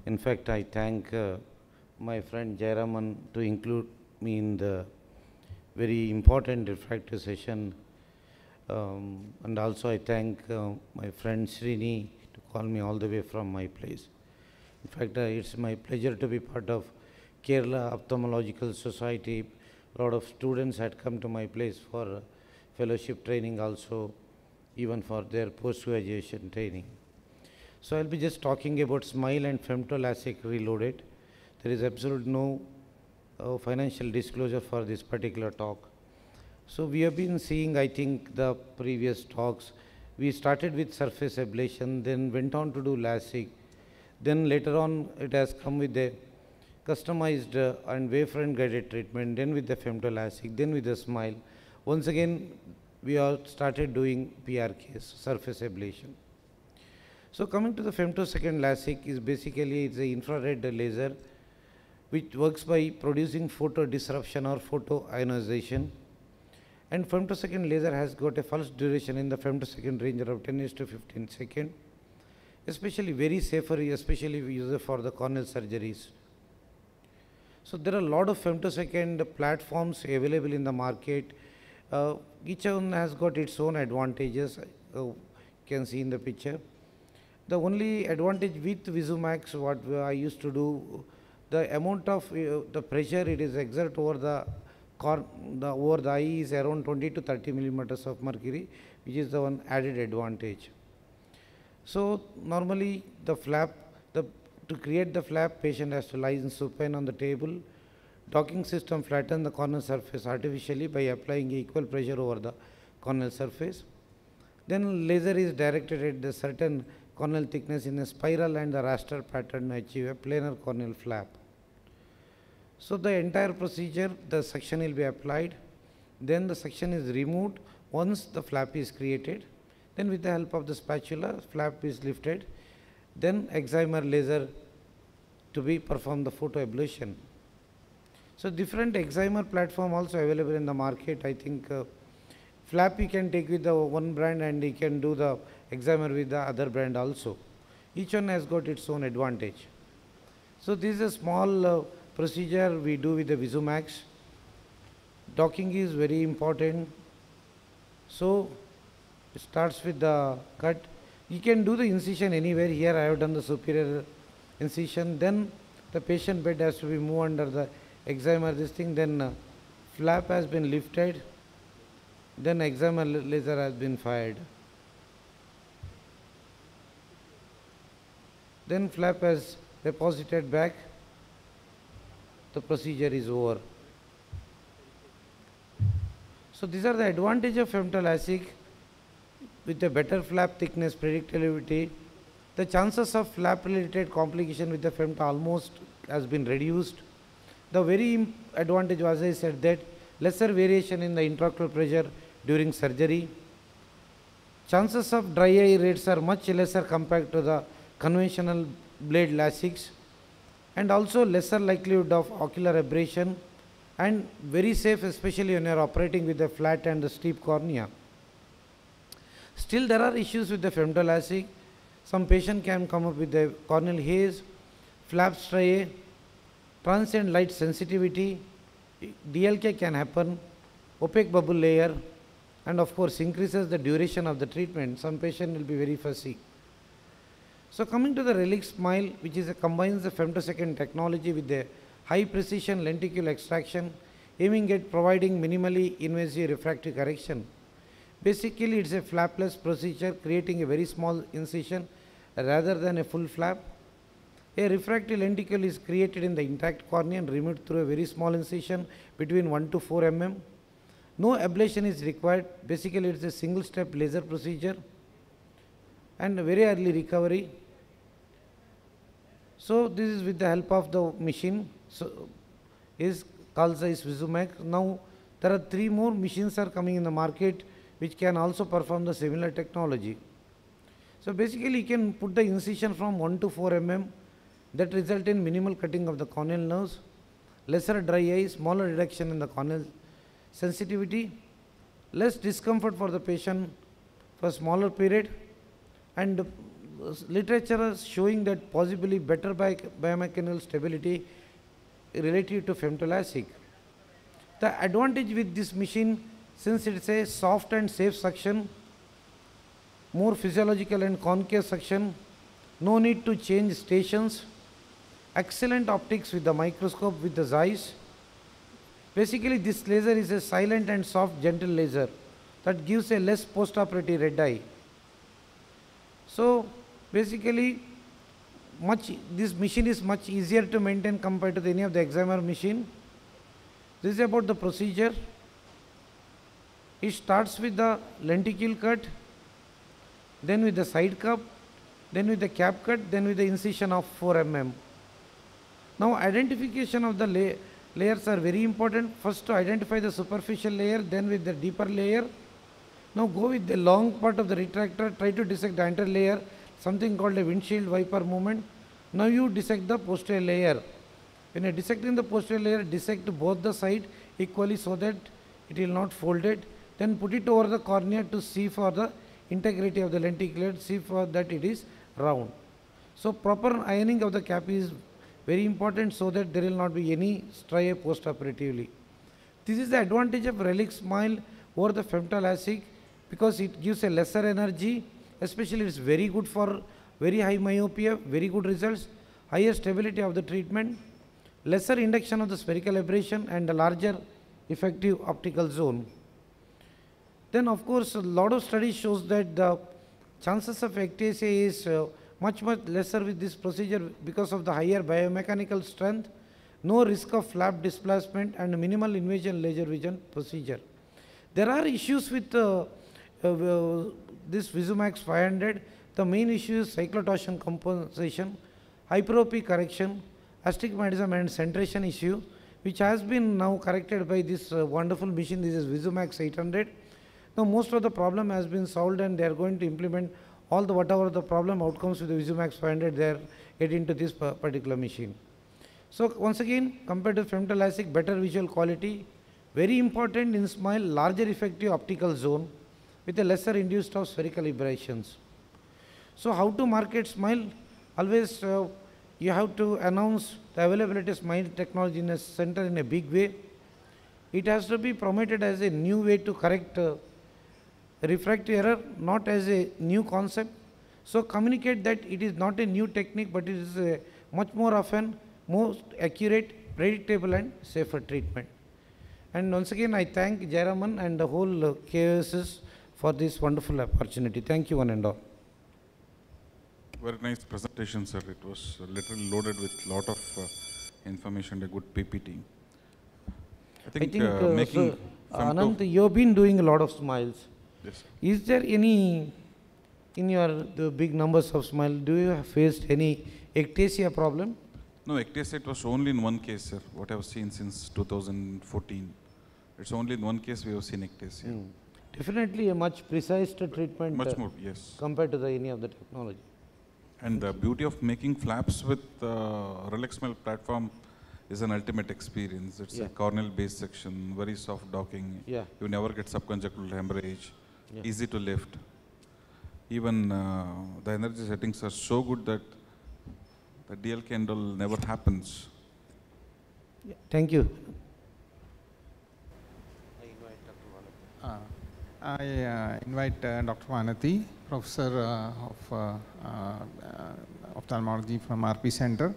In fact, I thank my friend JAYARAM to include me in the very important refractive session. And also I thank my friend Srini to call me all the way from my place. In fact, it's my pleasure to be part of Kerala Ophthalmological Society. A lot of students had come to my place for fellowship training also, even for their post-graduation training. So I'll be just talking about SMILE and femtoLASIK reloaded. There is absolutely no financial disclosure for this particular talk. So we have been seeing, I think, the previous talks. We started with surface ablation, then went on to do LASIK. Then later on, it has come with the customized and wavefront guided treatment, then with the femtoLASIK, then with the SMILE. Once again, we have started doing PRKs, surface ablation. So coming to the femtosecond LASIK is basically it's an infrared laser which works by producing photo disruption or photo ionization. And femtosecond laser has got a pulse duration in the femtosecond range of 10⁻15 seconds, especially very safer, especially used for the corneal surgeries. So there are a lot of femtosecond platforms available in the market. Each one has got its own advantages. You can see in the picture. The only advantage with VisuMax, what I used to do, the amount of the pressure it is exert over the eye is around 20 to 30 millimeters of mercury, which is the one added advantage. So normally the flap, to create the flap, patient has to lie in supine on the table. Docking system flatten the corneal surface artificially by applying equal pressure over the corneal surface. Then laser is directed at the certain corneal thickness in a spiral and the raster pattern to achieve a planar corneal flap. So the entire procedure, the suction will be applied, then the suction is removed once the flap is created. Then with the help of the spatula, flap is lifted, then excimer laser to be perform the photo ablation. So different excimer platform also available in the market. I think flap you can take with the one brand and you can do the excimer with the other brand also. Each one has got its own advantage. So this is a small procedure we do with the VisuMax. Docking is very important. So it starts with the cut. You can do the incision anywhere. Here I have done the superior incision. Then the patient bed has to be moved under the excimer, this thing. Then flap has been lifted. Then excimer laser has been fired. Then flap has deposited back. The procedure is over. So these are the advantages of femtoLASIK. With a better flap thickness, predictability, the chances of flap related complication with the femto almost has been reduced. The very advantage was, I said, that lesser variation in the intraocular pressure during surgery. Chances of dry eye rates are much lesser compared to the conventional blade LASIKs, and also lesser likelihood of ocular aberration, and very safe, especially when you are operating with a flat and the steep cornea. Still there are issues with the femtoLASIK. Some patient can come up with the corneal haze, flap striae, transient light sensitivity, DLK can happen, opaque bubble layer, and of course increases the duration of the treatment. Some patient will be very fussy. So coming to the relic smile, which combines the femtosecond technology with the high precision lenticle extraction, aiming at providing minimally invasive refractive correction. Basically, it's a flapless procedure, creating a very small incision rather than a full flap. A refractive lenticle is created in the intact cornea and removed through a very small incision between 1 to 4 mm. No ablation is required. Basically, it's a single step laser procedure and very early recovery. So this is with the help of the machine. So is called as Vizumax. Now there are 3 more machines are coming in the market which can also perform the similar technology. So basically you can put the incision from 1 to 4 mm, that result in minimal cutting of the corneal nerves, lesser dry eye, smaller reduction in the corneal sensitivity, less discomfort for the patient for a smaller period, and literature is showing that possibly better biomechanical stability relative to femtoLASIK. The advantage with this machine, since it's a soft and safe suction, more physiological and concave suction, no need to change stations, excellent optics with the microscope with the eyes. Basically this laser is a silent and soft gentle laser that gives a less post-operative red eye. So basically this machine is much easier to maintain compared to any of the examiner machine. This is about the procedure. It starts with the lenticle cut, then with the side cup, then with the cap cut, then with the incision of 4 mm. Now identification of the layers are very important. First to identify the superficial layer, then with the deeper layer. Now go with the long part of the retractor, try to dissect the entire layer, something called a windshield wiper movement. Now you dissect the posterior layer. When you are dissecting the posterior layer, dissect both the side equally so that it will not fold it. Then put it over the cornea to see for the integrity of the lenticle, see for that it is round. So proper ironing of the cap is very important so that there will not be any striae post-operatively. This is the advantage of relic smile over the femtoLASIK because it gives a lesser energy, especially it's very good for very high myopia, very good results, higher stability of the treatment, lesser induction of the spherical aberration and a larger effective optical zone. Then of course a lot of studies shows that the chances of ectasia is much lesser with this procedure because of the higher biomechanical strength, no risk of flap displacement and minimal invasion laser vision procedure. There are issues with this Vizumax 500. The main issue is cyclotorsion compensation, hyperopy correction, astigmatism and centration issue, which has been now corrected by this wonderful machine. This is Vizumax 800. Now most of the problem has been solved and they are going to implement all the whatever the problem outcomes with the Vizumax 500 they are getting to this particular machine. So once again compared to femtoLASIK, better visual quality, very important in smile, larger effective optical zone with a lesser induced of spherical aberrations. So how to market smile? Always you have to announce the availability of smile technology in a center in a big way. It has to be promoted as a new way to correct refractive error, not as a new concept. So communicate that it is not a new technique, but it is a much more often, more accurate, predictable and safer treatment. And once again I thank JAYARAM and the whole KSOS for this wonderful opportunity. Thank you one and all. Very nice presentation, sir. It was literally loaded with lot of information, a good PPT. I think making Anant, you have been doing a lot of smiles. Yes. Is there any, in the big numbers of smile, do you have faced any ectasia problem? No, ectasia it was only in one case, sir. What I have seen since 2014. It's only in one case we have seen ectasia. Definitely a much precise treatment. Much more, yes. Compared to any of the technology. And the beauty of making flaps with relic smile platform is an ultimate experience. It's a corneal base section, very soft docking. Yeah. You never get subconjunctival hemorrhage. Easy to lift. Even the energy settings are so good that the DL candle never happens. Thank you. I invite Dr. I invite Dr. Vanati, Professor of Ophthalmology from RP Center.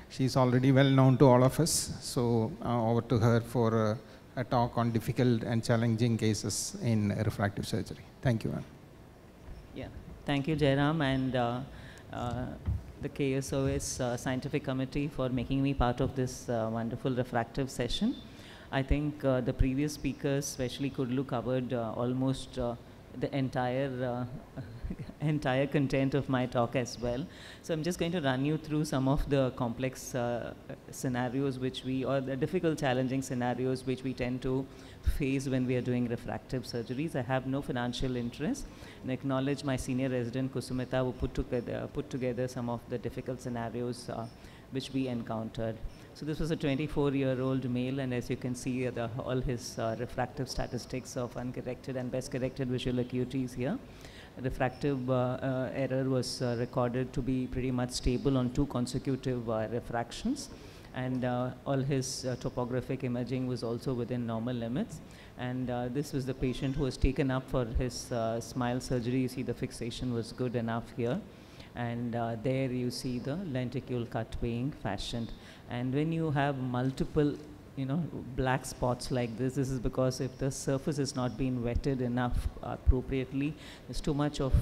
She's already well known to all of us, so over to her for a talk on difficult and challenging cases in refractive surgery. Thank you, ma'am. Yeah, thank you, JAYARAM, and the KSOS Scientific Committee for making me part of this wonderful refractive session. I think the previous speakers, especially Kudlu, covered almost the entire content of my talk as well. So I'm just going to run you through some of the complex scenarios or the difficult, challenging scenarios which we tend to face when we are doing refractive surgeries. I have no financial interest and acknowledge my senior resident Kusumita who put together some of the difficult scenarios which we encountered. So this was a 24-year-old male, and as you can see, all his refractive statistics of uncorrected and best corrected visual acuity is here. Refractive error was recorded to be pretty much stable on 2 consecutive refractions, and all his topographic imaging was also within normal limits. And this was the patient who was taken up for his smile surgery. You see the fixation was good enough here. And there you see the lenticule cut being fashioned. And when you have multiple black spots like this is because if the surface is not being wetted enough appropriately, there's too much of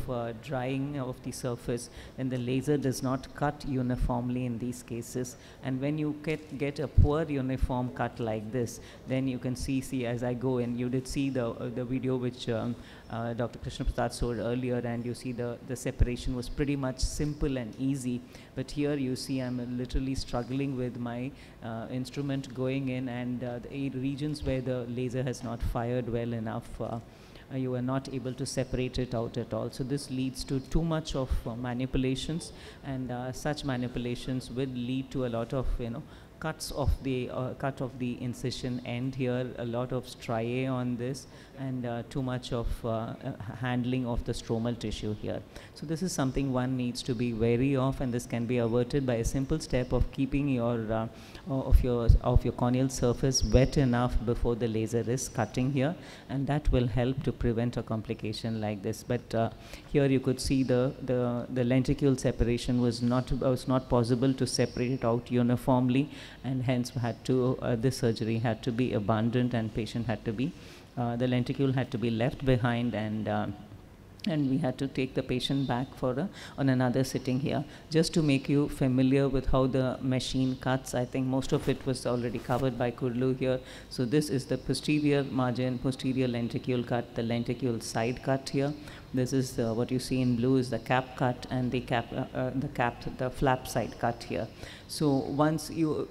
drying of the surface, and the laser does not cut uniformly in these cases. And when you get a poor uniform cut like this, then you can see as I go in, you did see the video which Dr. Krishna Prasad showed earlier, and you see the separation was pretty much simple and easy. But here you see I'm literally struggling with my instrument going in, and the regions where the laser has not fired well enough, you are not able to separate it out at all. So this leads to too much of manipulations, and such manipulations will lead to a lot of cuts of the cut of the incision end here, a lot of striae on this, and too much of handling of the stromal tissue here. So this is something one needs to be wary of, and this can be averted by a simple step of keeping your of your corneal surface wet enough before the laser is cutting here, and that will help to prevent a complication like this. But here you could see the lenticule separation was not possible to separate it out uniformly, and hence this surgery had to be abandoned, and patient had to be the lenticule had to be left behind, and we had to take the patient back on another sitting here. Just to make you familiar with how the machine cuts, I think most of it was already covered by Kudlu here. So this is the posterior margin, posterior lenticule cut, the lenticule side cut here. This is what you see in blue is the cap cut, and the flap side cut here. So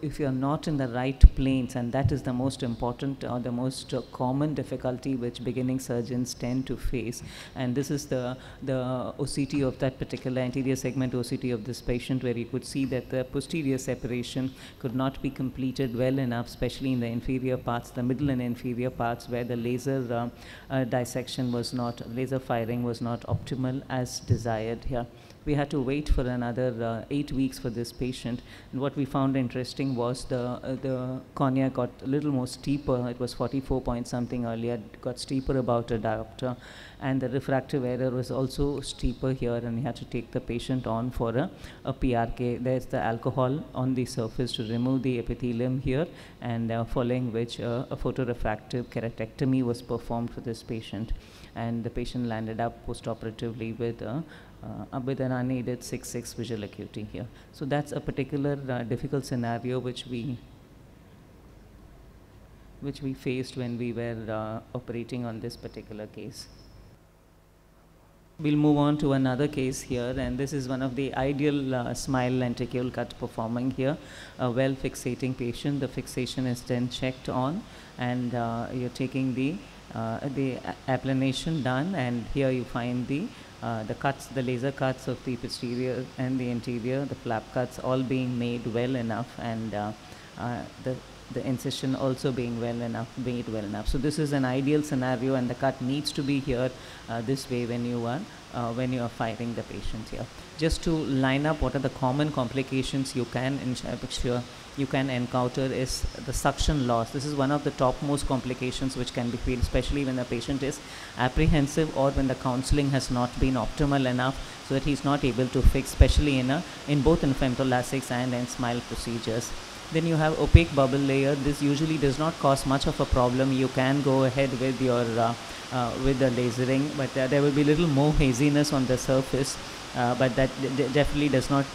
if you are not in the right planes, and that is the most important or the most common difficulty which beginning surgeons tend to face, and this is the OCT of that particular anterior segment OCT of this patient, where you could see that the posterior separation could not be completed well enough, especially in the inferior parts, the middle and inferior parts, where the laser laser firing was not optimal as desired here. We had to wait for another 8 weeks for this patient, and what we found interesting was the cornea got a little more steeper. It was 44 point something earlier, got steeper about a diopter, and the refractive error was also steeper here, and we had to take the patient on for a PRK. There's the alcohol on the surface to remove the epithelium here, and following which a photorefractive keratectomy was performed for this patient, and the patient landed up postoperatively with an unaided 6/6 visual acuity here. So that's a particular difficult scenario which we faced when we were operating on this particular case. We'll move on to another case here, and this is one of the ideal smile lenticule cut performing here. A well fixating patient, the fixation is then checked on, and you're taking the applanation done, and here you find the cuts, the laser cuts of the posterior and the anterior, the flap cuts all being made well enough, and the incision also being made well enough. So this is an ideal scenario, and the cut needs to be here this way when you are firing the patient here. Just to line up what are the common complications you can encounter is the suction loss. This is one of the topmost complications which can be felt, especially when the patient is apprehensive or when the counseling has not been optimal enough, so that he's not able to fix, especially in both in femtolasics and in SMILE procedures. Then you have opaque bubble layer. This usually does not cause much of a problem. You can go ahead with your with the lasering, but there will be little more haziness on the surface. But that definitely does not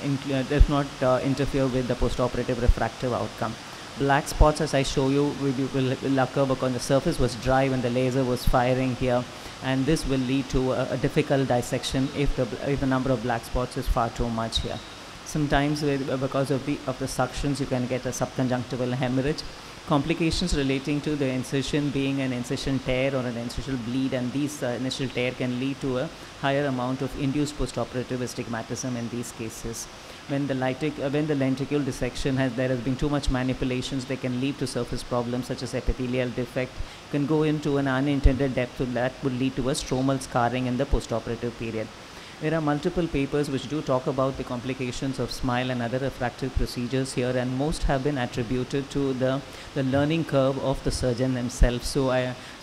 interfere with the postoperative refractive outcome. Black spots, as I show you, will occur because the surface was dry when the laser was firing here, and this will lead to a difficult dissection if the number of black spots is far too much here. Sometimes because of the suctions, you can get a subconjunctival hemorrhage. Complications relating to the incision being an incision tear or an incisional bleed, and these initial tear can lead to a higher amount of induced postoperative astigmatism in these cases. When the lenticle dissection there has been too much manipulations, they can lead to surface problems such as epithelial defect, can go into an unintended depth, that would lead to a stromal scarring in the postoperative period. There are multiple papers which do talk about the complications of SMILE and other refractive procedures here, and most have been attributed to the learning curve of the surgeon themselves. So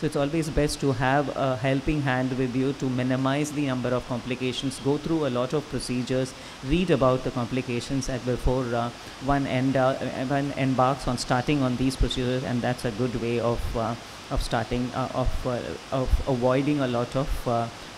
it's always best to have a helping hand with you to minimize the number of complications, go through a lot of procedures, read about the complications before one embarks on starting on these procedures, and that's a good way of avoiding a lot of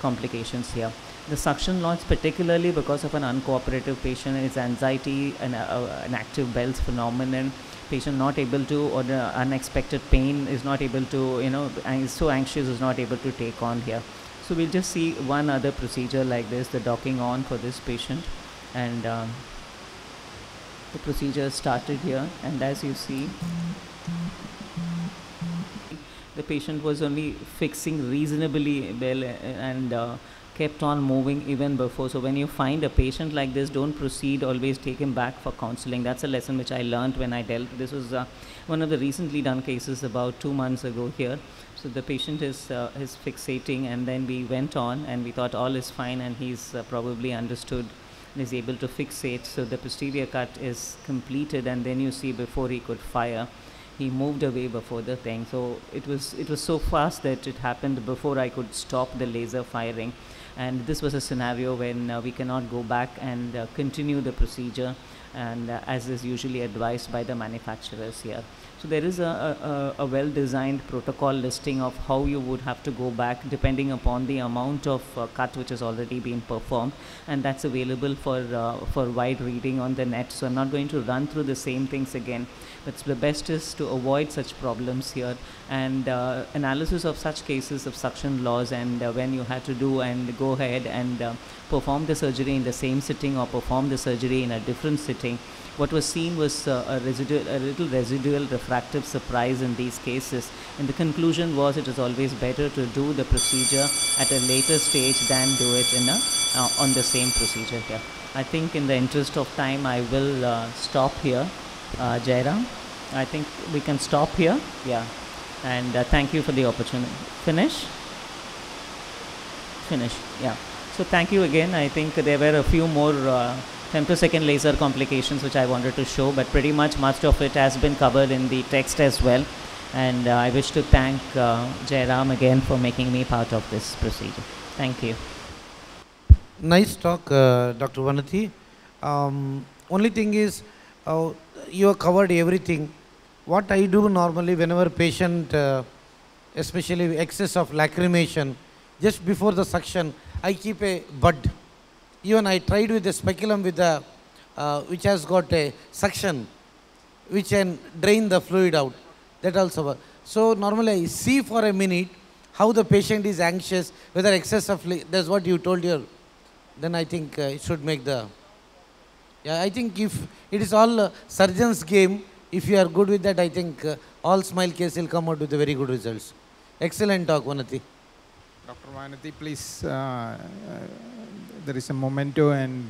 complications here. The suction loss, particularly because of an uncooperative patient, is anxiety and an active Bell's phenomenon. Patient not able to, or the unexpected pain is not able to, is so anxious, is not able to take on here. So we'll just see one other procedure like this, the docking on for this patient, and the procedure started here, and as you see, the patient was only fixing reasonably well and kept on moving even before. So when you find a patient like this, don't proceed, always take him back for counseling. That's a lesson which I learned when I dealt. This was one of the recently done cases about 2 months ago here. So the patient is fixating, and then we went on and we thought all is fine, and he's probably understood and is able to fixate. So the posterior cut is completed, and then you see before he could fire, he moved away before the thing. So it was so fast that it happened before I could stop the laser firing. And this was a scenario when we cannot go back and continue the procedure, and as is usually advised by the manufacturers here. So there is a well-designed protocol listing of how you would have to go back depending upon the amount of cut which has already been performed, and that's available for wide reading on the net. So I'm not going to run through the same things again, but the best is to avoid such problems here, and analysis of such cases of suction loss, and when you had to do and go ahead and perform the surgery in the same sitting or perform the surgery in a different sitting. What was seen was a little residual refractive surprise in these cases, and the conclusion was it is always better to do the procedure at a later stage than do it on the same procedure here. I think in the interest of time, I will stop here. Jayaram, I think we can stop here. Yeah, and thank you for the opportunity. Finish. Yeah. So thank you again. I think there were a few more femtosecond laser complications which I wanted to show, but pretty much of it has been covered in the text as well. And I wish to thank Jayaram again for making me part of this procedure. Thank you. Nice talk, Dr. Vanati. Only thing is, you have covered everything. What I do normally whenever patient, especially excess of lacrimation, just before the suction, I keep a bud. Even I tried with the speculum with the, which has got a suction, which can drain the fluid out. That also works. So normally I see for a minute how the patient is anxious, whether excess of, that's what you told here. Then I think it should make the, yeah, I think if it is all surgeon's game, if you are good with that, I think all SMILE case will come out with very good results. Excellent talk, Vanati. Dr. Vanati, please, there is a memento, and